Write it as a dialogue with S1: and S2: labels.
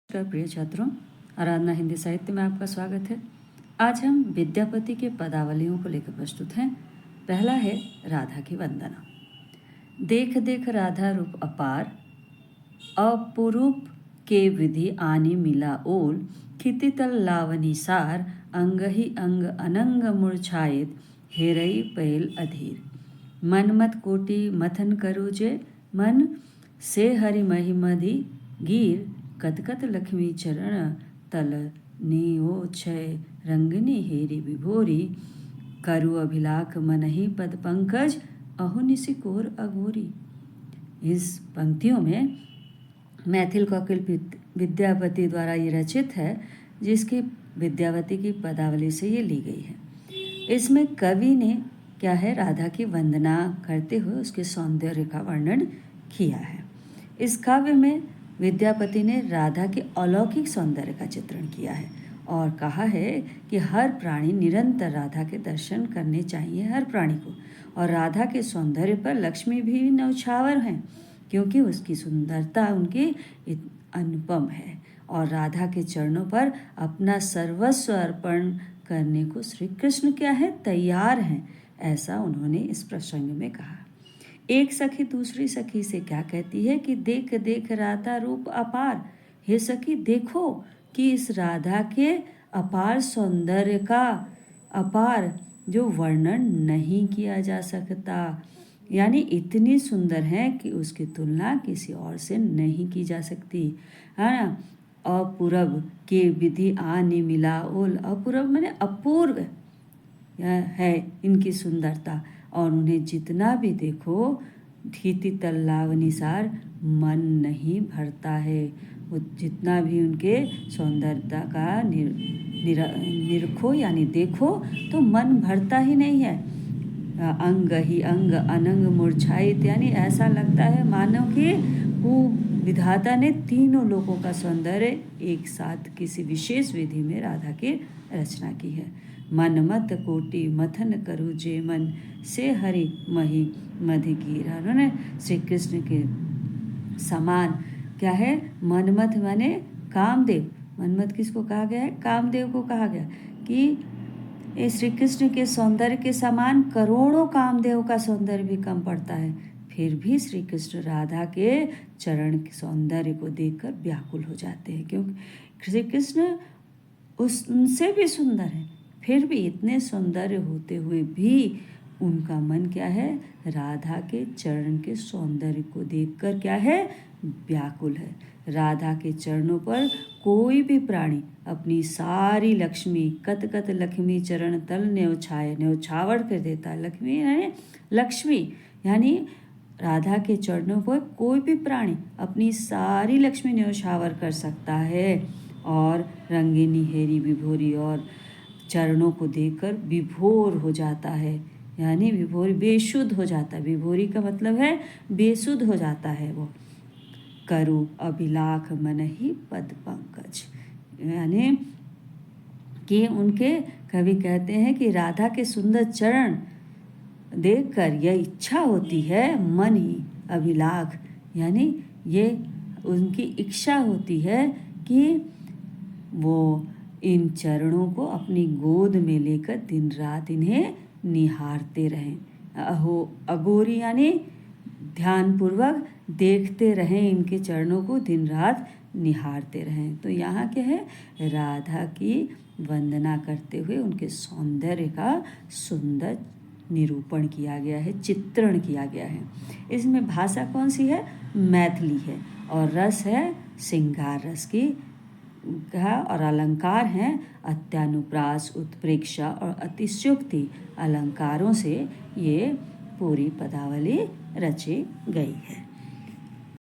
S1: नमस्कार प्रिय छात्रों, आराधना हिंदी साहित्य में आपका स्वागत है। आज हम विद्यापति के पदावलियों को लेकर प्रस्तुत हैं। पहला है राधा की वंदना। देख देख राधा रूप अपार, अपुरूप के विधि आनी मिला ओल, खितितल लावनी सार, अंग ही अंग अनंग मूर्छायित, हेरई पैल अधीर। मनमत कोटि मथन करू जे मन, से हरि महिमधि गीर, कतकत लक्ष्मी चरण तल नेओ छय, रंगिनी हेरी विभोरी, करु अभिलाख मनहि पद पंकज, अहु निशिकोर अघोरी। इस पंक्तियों में मैथिल कोकिल विद्यापति द्वारा ये रचित है, जिसकी विद्यापति की पदावली से ये ली गई है। इसमें कवि ने क्या है, राधा की वंदना करते हुए उसके सौंदर्य का वर्णन किया है। इस काव्य में विद्यापति ने राधा के अलौकिक सौंदर्य का चित्रण किया है और कहा है कि हर प्राणी निरंतर राधा के दर्शन करने चाहिए, हर प्राणी को। और राधा के सौंदर्य पर लक्ष्मी भी न्यौछावर हैं, क्योंकि उसकी सुंदरता उनकी अनुपम है। और राधा के चरणों पर अपना सर्वस्व अर्पण करने को श्री कृष्ण क्या है, तैयार हैं, ऐसा उन्होंने इस प्रसंग में कहा। एक सखी दूसरी सखी से क्या कहती है कि देख देख राधा रूप अपार। हे सखी, देखो कि इस राधा के अपार सौंदर्य का, अपार जो वर्णन नहीं किया जा सकता, यानी इतनी सुंदर है कि उसकी तुलना किसी और से नहीं की जा सकती, है ना। अपूर्व के विधि आनी मिला ओल, अपूर्व माने अपूर्व है इनकी सुंदरता, और उन्हें जितना भी देखो धीति तल्लावनिसार मन नहीं भरता है। वो जितना भी उनके सौंदर्यता का निरखो यानी देखो तो मन भरता ही नहीं है। अंग ही अंग अनंग मूर्छायित, यानी ऐसा लगता है मानो कि वो विधाता ने तीनों लोगों का सौंदर्य एक साथ किसी विशेष विधि में राधा की रचना की है। मन मत कोटि मथन करू जे मन, से हरि मही मधि गीर। उन्होंने श्री कृष्ण के समान क्या है, मनमथ माने कामदेव। मनमथ किसको कहा गया है, कामदेव को कहा गया कि श्री कृष्ण के सौंदर्य के समान करोड़ों कामदेव का सौंदर्य भी कम पड़ता है, फिर भी श्री कृष्ण राधा के चरण के सौंदर्य को देखकर व्याकुल हो जाते हैं, क्योंकि श्री कृष्ण उनसे भी सुंदर है। फिर भी इतने सौंदर्य होते हुए भी उनका मन क्या है, राधा के चरण के सौंदर्य को देखकर क्या है, व्याकुल है। राधा के चरणों पर कोई भी प्राणी अपनी सारी लक्ष्मी, कत कत लक्ष्मी चरण तल न्यौछाए, न्यौछावर कर देता है। लक्ष्मी यानी लक्ष्मी, यानी राधा के चरणों पर कोई भी प्राणी अपनी सारी लक्ष्मी न्यौछावर कर सकता है। और रंगिनी हेरी विभोरी, और चरणों को देखकर विभोर हो जाता है, यानी विभोर बेशुद्ध हो जाता है। विभोरी का मतलब है बेसुद्ध हो जाता है वो। करु अभिलाख मन ही पद पंकज, यानी कि उनके कवि कहते हैं कि राधा के सुंदर चरण देखकर यह इच्छा होती है, मन ही अभिलाख, यानी ये उनकी इच्छा होती है कि वो इन चरणों को अपनी गोद में लेकर दिन रात इन्हें निहारते रहें। अघोरी यानी ध्यानपूर्वक देखते रहें, इनके चरणों को दिन रात निहारते रहें। तो यहाँ क्या है, राधा की वंदना करते हुए उनके सौंदर्य का सुंदर निरूपण किया गया है, चित्रण किया गया है। इसमें भाषा कौन सी है, मैथिली है, और रस है श्रृंगार रस की का, और अलंकार हैं अत्यानुप्रास, उत्प्रेक्षा और अतिशयोक्ति अलंकारों से ये पूरी पदावली रची गई है।